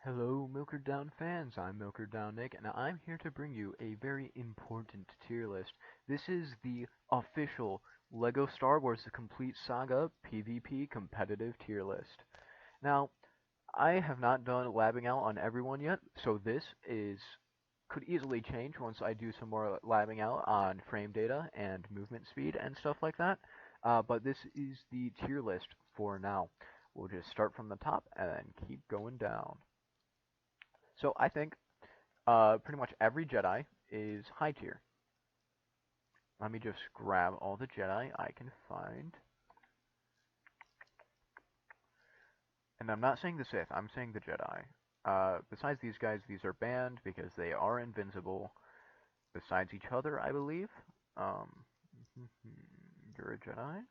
Hello, Milkered Down fans. I'm Milkered Down Nick, and I'm here to bring you a very important tier list. This is the official LEGO Star Wars: The Complete Saga PvP competitive tier list. Now, I have not done labbing out on everyone yet, so could easily change once I do some more labbing out on frame data and movement speed and stuff like that. But this is the tier list for now. We'll just start from the top and then keep going down. So I think pretty much every Jedi is high tier. Let me just grab all the Jedi I can find. And I'm not saying the Sith, I'm saying the Jedi. Besides these guys, these are banned because they are invincible. Besides each other, I believe. Um, you're a Jedi?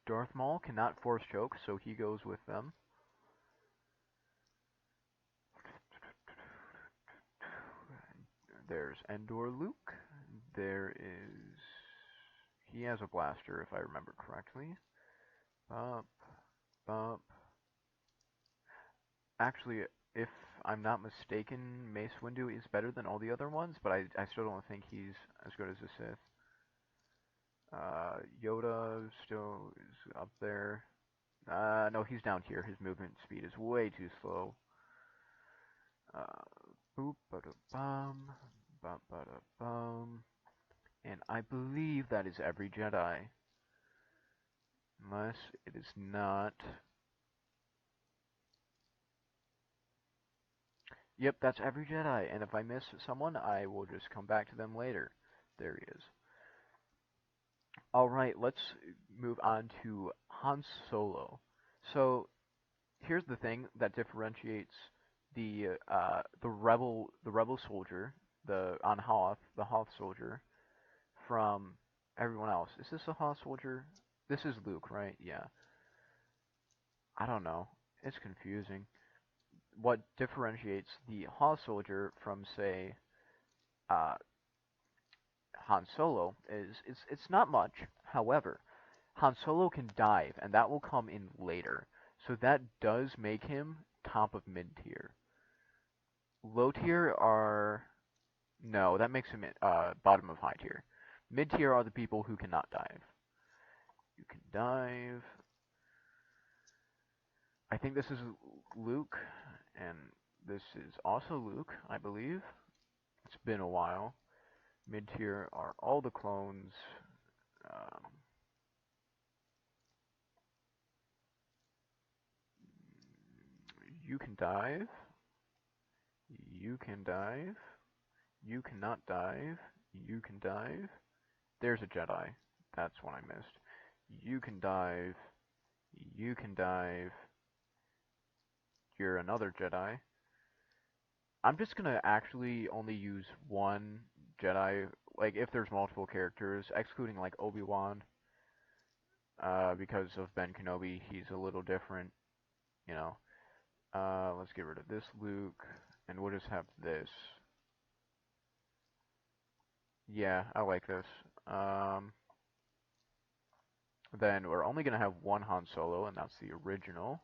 Darth Maul cannot force choke, so he goes with them. There's Endor Luke. There is... He has a blaster, if I remember correctly. Bump, bump. Actually, if I'm not mistaken, Mace Windu is better than all the other ones, but I still don't think he's as good as the Sith. Yoda still is up there. No, he's down here. His movement speed is way too slow. Boop, bada bum, bum, bada bum. And I believe that is every Jedi. Unless it is not. Yep, that's every Jedi, and if I miss someone, I will just come back to them later. There he is. Alright, let's move on to Han Solo. So, here's the thing that differentiates the rebel soldier, the Hoth soldier, from everyone else. Is this a Hoth soldier? This is Luke, right? Yeah. I don't know. It's confusing. What differentiates the Hoth soldier from, say, uh, Han Solo is it's not much. However, Han Solo can dive, and that will come in later. So that does make him top of mid tier. Low tier are no, that makes him bottom of high tier. Mid tier are the people who cannot dive. You can dive. I think this is Luke, and this is also Luke, I believe. It's been a while. Mid tier are all the clones. Um, you can dive. You can dive. You cannot dive. You can dive. There's a Jedi. That's one I missed. You can dive. You can dive. You're another Jedi. I'm just gonna actually only use one Jedi, like if there's multiple characters, excluding like Obi-Wan, because of Ben Kenobi, he's a little different, you know. Let's get rid of this Luke, and we'll just have this. Yeah, I like this. Then we're only gonna have one Han Solo, and that's the original.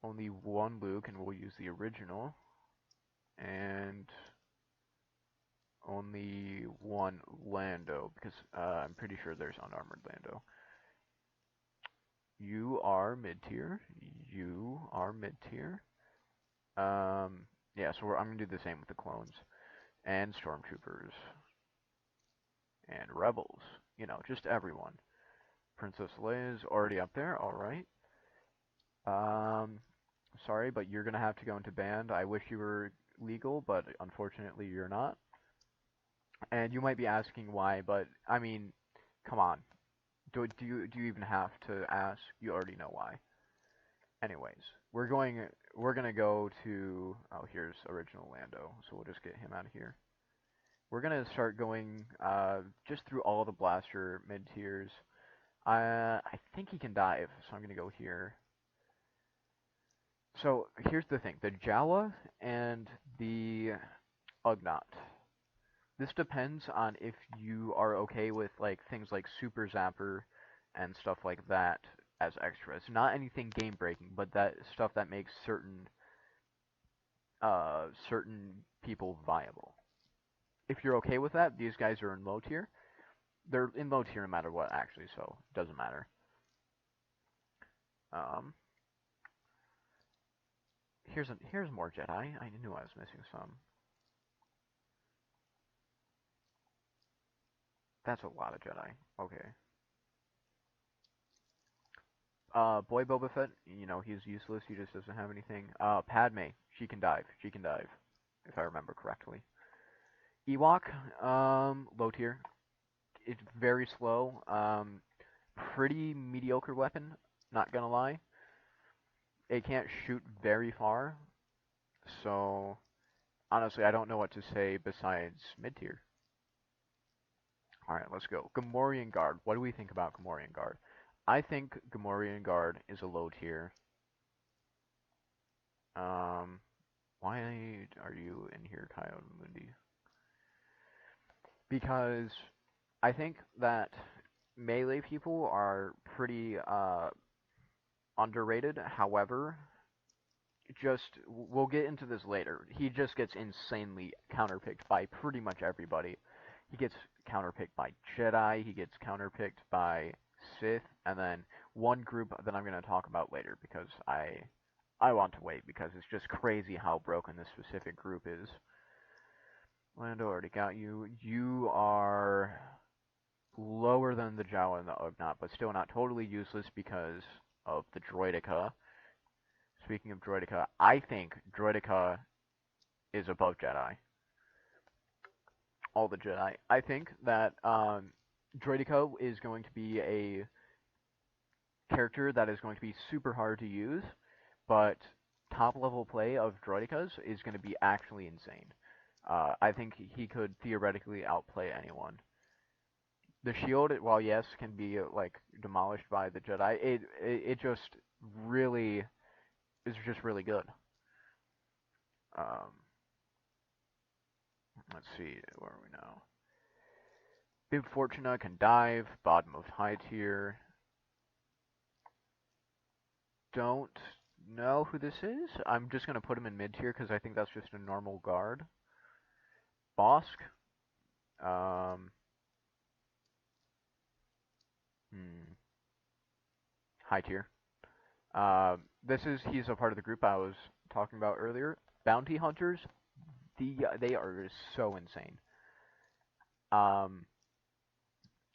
Only one Luke, and we'll use the original. And only one Lando, because I'm pretty sure there's unarmored Lando. You are mid-tier. You are mid-tier. Yeah, so I'm gonna do the same with the clones. And stormtroopers. And rebels. You know, just everyone. Princess Leia is already up there, alright. Sorry, but you're gonna have to go into band. I wish you were legal, but unfortunately you're not. And you might be asking why, but I mean, come on. Do you even have to ask? You already know why. Anyways, we're gonna go to here's original Lando, so we'll just get him out of here. We're gonna start going just through all the blaster mid tiers. I think he can dive, so I'm gonna go here. So here's the thing: the Jawa and the Ugnaught. This depends on if you are okay with like things like Super Zapper and stuff like that as extras. Not anything game breaking, but that stuff that makes certain people viable. If you're okay with that, these guys are in low tier. They're in low tier no matter what, actually, so it doesn't matter. Um, here's more Jedi. I knew I was missing some. That's a lot of Jedi. Okay. Boy Boba Fett, he's useless. He just doesn't have anything. Padme, she can dive. She can dive, if I remember correctly. Ewok, low tier. It's very slow. Pretty mediocre weapon. Not gonna lie. It can't shoot very far, so honestly, I don't know what to say besides mid tier. All right, let's go. Gamorrean Guard. What do we think about Gamorrean Guard? I think Gamorrean Guard is a low tier. Um, why are you in here, Coyote Mundi? Because I think that melee people are pretty underrated. However, just we'll get into this later. He just gets insanely counterpicked by pretty much everybody. He gets counterpicked by Jedi. He gets counterpicked by Sith, and then one group that I'm going to talk about later because I want to wait because it's just crazy how broken this specific group is. Lando already got you. You are lower than the Jawa and the Ugnaught, but still not totally useless because of the Droideka. Speaking of Droideka, I think Droideka is above Jedi. All the Jedi. I think that Droideka is going to be a character that is going to be super hard to use, but top level play of Droidekas is going to be actually insane. I think he could theoretically outplay anyone. The shield, while yes, can be like demolished by the Jedi, it just really is just really good. Um, let's see, where are we now? Bib Fortuna can dive, bottom of high tier. Don't know who this is. I'm just gonna put him in mid tier because I think that's just a normal guard. Bosk. Um, hmm, high tier. He's a part of the group I was talking about earlier. Bounty hunters, they are so insane. Um,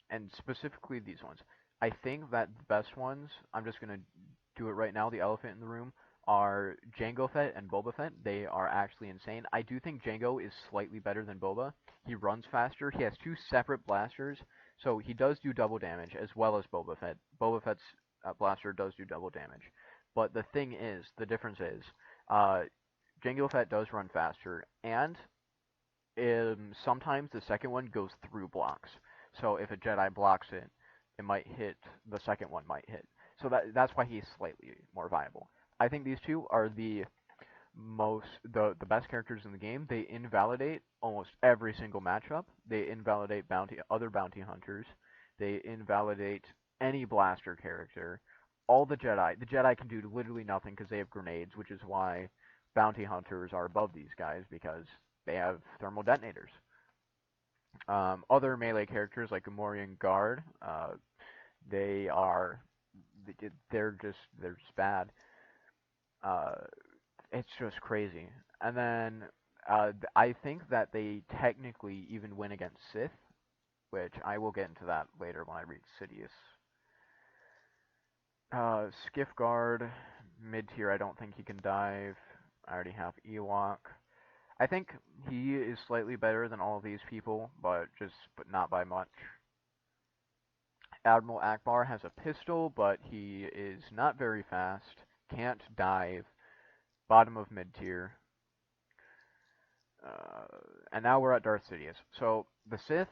and specifically these ones. I think that the best ones, I'm just gonna do it right now. The elephant in the room are Jango Fett and Boba Fett. They are actually insane. I do think Jango is slightly better than Boba. He runs faster. He has two separate blasters, so he does do double damage as well as Boba Fett. Boba Fett's blaster does do double damage, but the thing is, the difference is, uh, Jango Fett does run faster, and sometimes the second one goes through blocks. So if a Jedi blocks it, it might hit. The second one might hit. So that's why he's slightly more viable. I think these two are the best characters in the game. They invalidate almost every single matchup. They invalidate other bounty hunters. They invalidate any blaster character. All the Jedi. The Jedi can do literally nothing because they have grenades, which is why bounty hunters are above these guys because they have thermal detonators. Other melee characters like Gamorrean Guard, they are they're just bad. Uh, it's just crazy. And then I think that they technically even win against Sith, which I will get into that later when I read Sidious. Skiff Guard, mid tier. I don't think he can dive. I already have Ewok. I think he is slightly better than all of these people, but not by much. Admiral Akbar has a pistol, but he is not very fast. Can't dive. Bottom of mid tier. And now we're at Darth Sidious. So the Sith,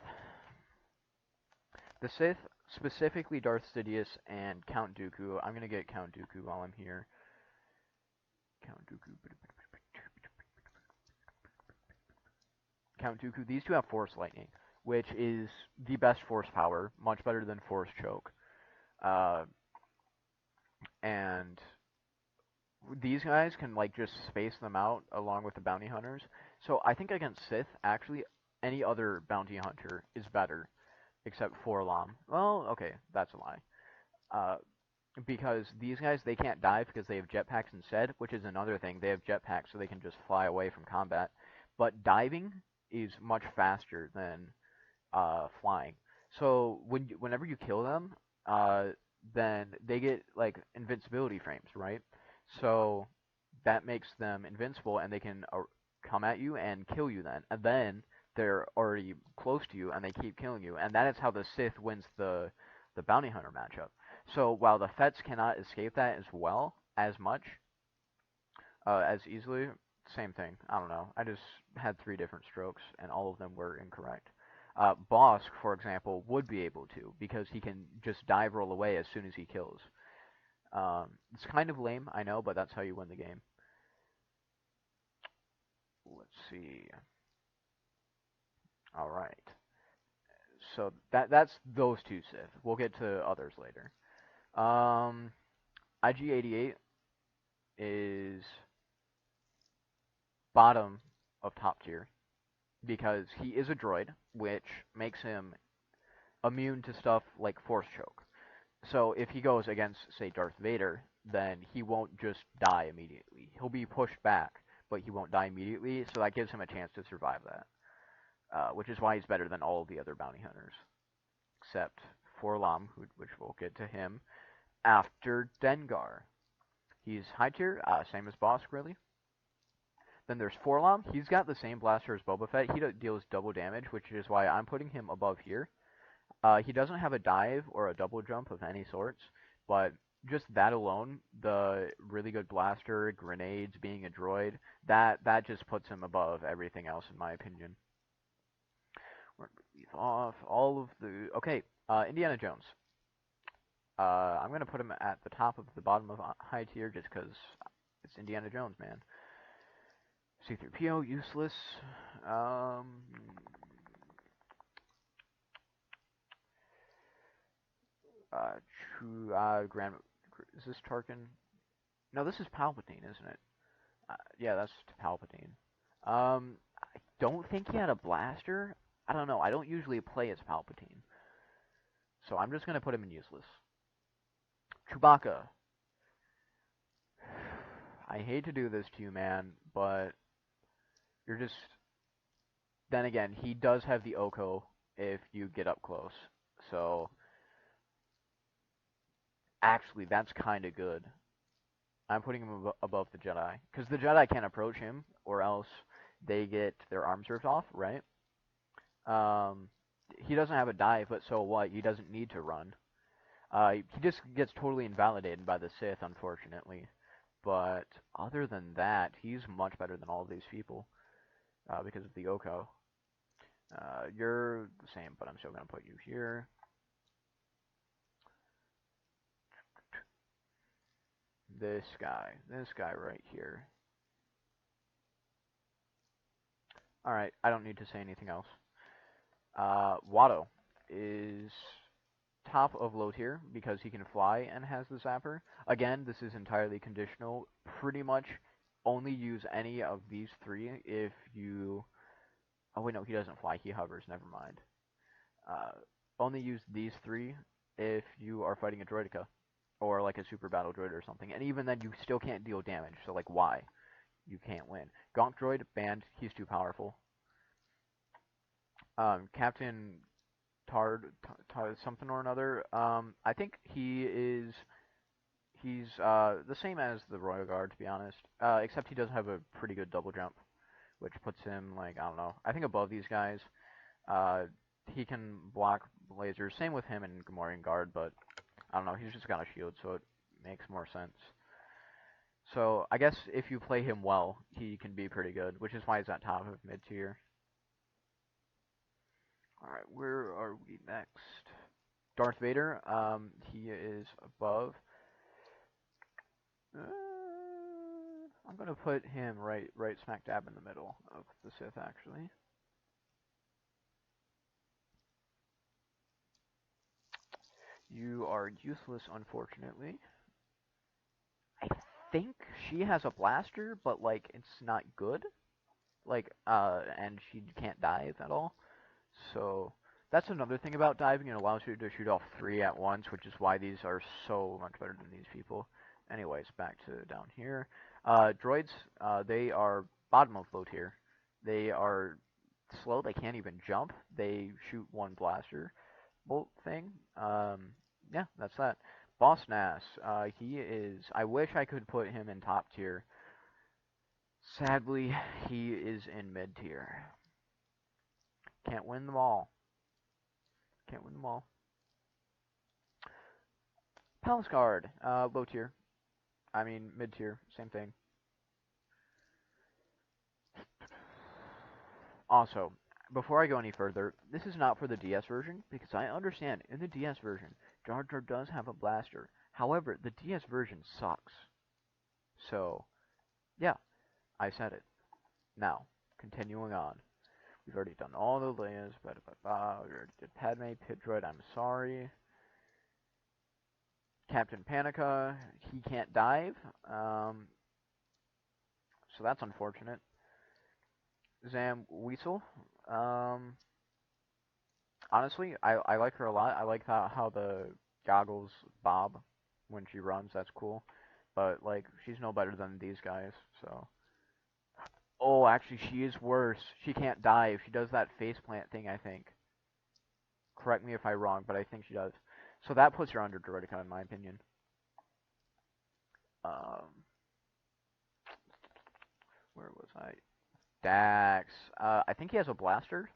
specifically Darth Sidious and Count Dooku. I'm gonna get Count Dooku while I'm here. Count Dooku. Count Dooku. These two have Force Lightning, which is the best Force power, much better than Force Choke. Uh, and these guys can like just space them out along with the bounty hunters. So I think against Sith, actually, any other bounty hunter is better except for Lam. Well, okay, that's a lie. Uh, because these guys they can't dive because they have jetpacks instead, which is another thing. They have jetpacks so they can just fly away from combat. But diving is much faster than flying. So whenever you kill them, uh, then they get like invincibility frames, right? So that makes them invincible, and they can come at you and kill you. And then they're already close to you, and they keep killing you. And that is how the Sith wins the bounty hunter matchup. So while the Fetts cannot escape that as well as much as easily, same thing. I don't know. I just had three different strokes, and all of them were incorrect. Bosk, for example, would be able to because he can just dive roll away as soon as he kills. It's kind of lame, I know, but that's how you win the game. Let's see. All right. So that's those two Sith. We'll get to others later. IG-88 is bottom of top tier because he is a droid, which makes him immune to stuff like Force Choke. So if he goes against, say, Darth Vader, then he won't just die immediately. He'll be pushed back, but he won't die immediately, so that gives him a chance to survive that. Which is why he's better than all of the other bounty hunters, except for Lam, which we'll get to him after Dengar. He's high tier, same as Bosk, really. Then there's Forlom. He's got the same blaster as Boba Fett. He deals double damage, which is why I'm putting him above here. He doesn't have a dive or a double jump of any sorts, but just that alone, the really good blaster, grenades, being a droid, that just puts him above everything else, in my opinion. We're going to leave off all of the... Okay, Indiana Jones. I'm going to put him at the top of the bottom of high tier just because it's Indiana Jones, man. C-3PO, useless. Grand... Is this Tarkin? No, this is Palpatine, isn't it? Yeah, that's Palpatine. I don't think he had a blaster. I don't know. I don't usually play as Palpatine. So I'm just going to put him in useless. Chewbacca. I hate to do this to you, man, but you're just... Then again, he does have the Oko if you get up close. So, actually, that's kind of good. I'm putting him above the Jedi. Because the Jedi can't approach him, or else they get their arms ripped off, right? He doesn't have a dive, but so what? He doesn't need to run. He just gets totally invalidated by the Sith, unfortunately. But other than that, he's much better than all of these people because of the Oko. You're the same, but I'm still going to put you here. This guy right here. Alright, I don't need to say anything else. Watto is top of low tier because he can fly and has the zapper. Again, this is entirely conditional. Pretty much only use any of these three if you... Oh wait, no, he doesn't fly, he hovers, never mind. Only use these three if you are fighting a droideka. Or like a super battle droid or something. And even then, you still can't deal damage, so like, why? You can't win. Gonk droid, banned, he's too powerful. Captain Tard something or another. I think he's the same as the Royal Guard, to be honest. Except he does have a pretty good double jump, which puts him like, I don't know, I think above these guys. He can block lasers. Same with him and Gamorrean Guard, but I don't know, he's just got a shield, so it makes more sense. So I guess if you play him well, he can be pretty good, which is why he's at top of mid tier. Alright, where are we next? Darth Vader, he is above. I'm gonna put him right smack dab in the middle of the Sith, actually. You are useless, unfortunately. I think she has a blaster, but like it's not good. Like and she can't dive at all. So that's another thing about diving. It allows you to shoot off three at once, which is why these are so much better than these people. Anyways, back to down here. Droids, they are bottom of low tier. They are slow. They can't even jump. They shoot one blaster bolt thing. Yeah, that's that. Boss Nass, he is. I wish I could put him in top tier. Sadly, he is in mid tier. Can't win them all. Can't win them all. Palace Guard, low tier. I mean, mid tier, same thing. Also, before I go any further, this is not for the DS version, because I understand in the DS version, Jar Jar does have a blaster. However, the DS version sucks. So, yeah, I said it. Now, continuing on. We've already done all the layers, blah, blah, blah. We already did Padme, Pit Droid, I'm sorry. Captain Panica, he can't dive, so that's unfortunate. Zam Weasel, um, honestly, I like her a lot. I like how the goggles bob when she runs. That's cool. But like, she's no better than these guys. So. Oh, actually, she is worse. She can't dive. She does that faceplant thing, I think. Correct me if I'm wrong, but I think she does. So that puts her under Droideka, in my opinion. Um, where was I? Dax. I think he has a blaster.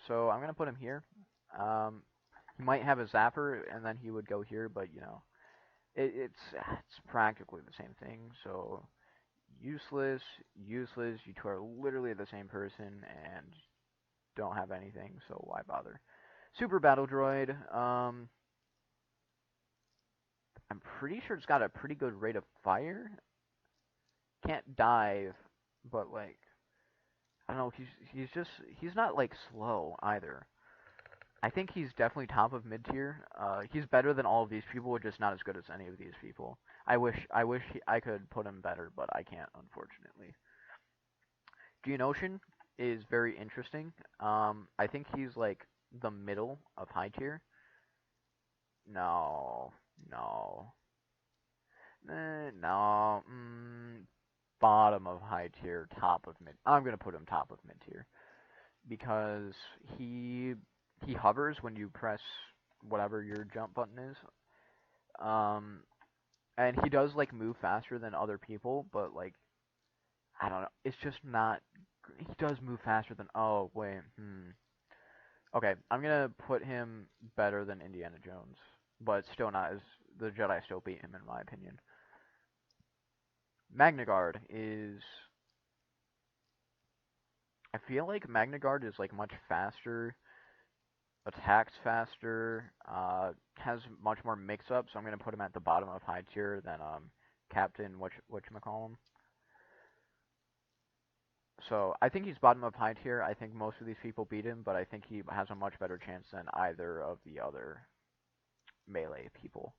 So I'm gonna put him here. Um, he might have a zapper, and then he would go here, but you know, it's practically the same thing. So useless, useless. You two are literally the same person and don't have anything. So why bother? Super battle droid. I'm pretty sure it's got a pretty good rate of fire. Can't dive, but like I don't know. He's not like slow either. I think he's definitely top of mid tier. He's better than all of these people, just not as good as any of these people. I could put him better, but I can't, unfortunately. Geonosian is very interesting. I think he's like the middle of high tier. No, no, no. Bottom of high tier, top of mid. I'm gonna put him top of mid tier because he he hovers when you press whatever your jump button is. Um, and he does like move faster than other people, but like I don't know, it's just not. He does move faster than. Oh wait, Okay, I'm gonna put him better than Indiana Jones, but still not as the Jedi still beat him in my opinion. Magna Guard is. I feel like Magna Guard is like much faster, attacks faster, has much more mix-up, so I'm gonna put him at the bottom of high tier than Captain whatchamacallem. So I think he's bottom of high tier. I think most of these people beat him, but I think he has a much better chance than either of the other melee people.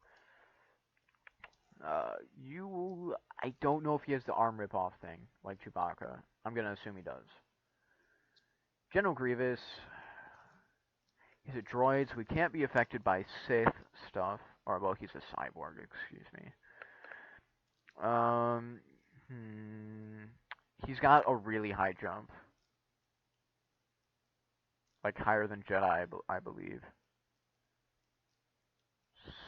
I don't know if he has the arm rip-off thing like Chewbacca. I'm gonna assume he does. General Grievous, he's a droid, so he can't be affected by Sith stuff. Or well, he's a cyborg. Excuse me. Um, hmm, he's got a really high jump, like higher than Jedi, I believe.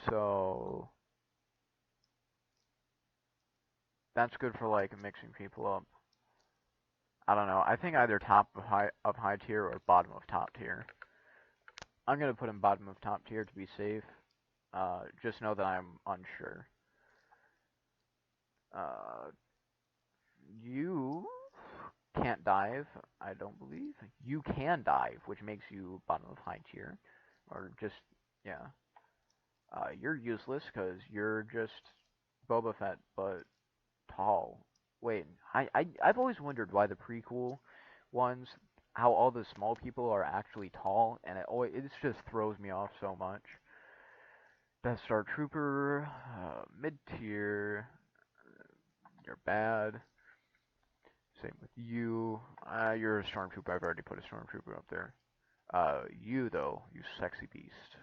So that's good for like mixing people up. I don't know. I think either top of high tier or bottom of top tier. I'm gonna put him bottom of top tier to be safe. Just know that I'm unsure. Uh, you can't dive, I don't believe. You can dive, which makes you bottom of high tier, or just yeah. You're useless because you're just Boba Fett, but tall. Wait, I've always wondered why the prequel ones. how all the small people are actually tall, and it just throws me off so much. Death Star Trooper, mid tier, you're bad. Same with you. You're a Stormtrooper. I've already put a Stormtrooper up there. You though, you sexy beast.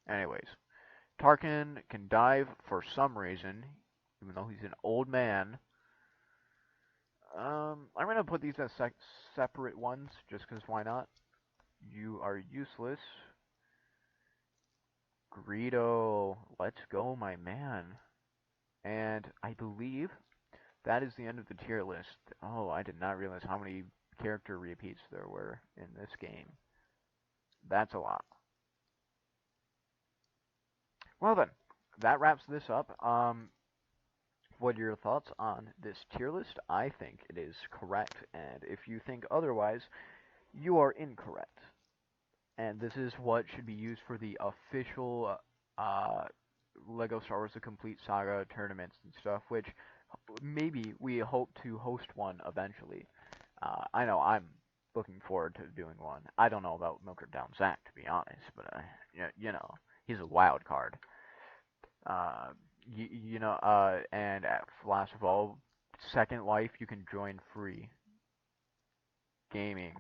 Anyways, Tarkin can dive for some reason, even though he's an old man. I'm gonna put these as separate ones, just 'cause why not? You are useless. Greedo, let's go, my man. And I believe that is the end of the tier list. Oh, I did not realize how many character repeats there were in this game. That's a lot. Well then, that wraps this up. What are your thoughts on this tier list? I think it is correct, and if you think otherwise, you are incorrect. And this is what should be used for the official uh, Lego Star Wars: The Complete Saga tournaments and stuff, which maybe we hope to host one eventually. I know I'm looking forward to doing one. I don't know about Milkered Down Zach, to be honest, but you know, he's a wild card. Uh, and last of all, Second Life you can join free gaming.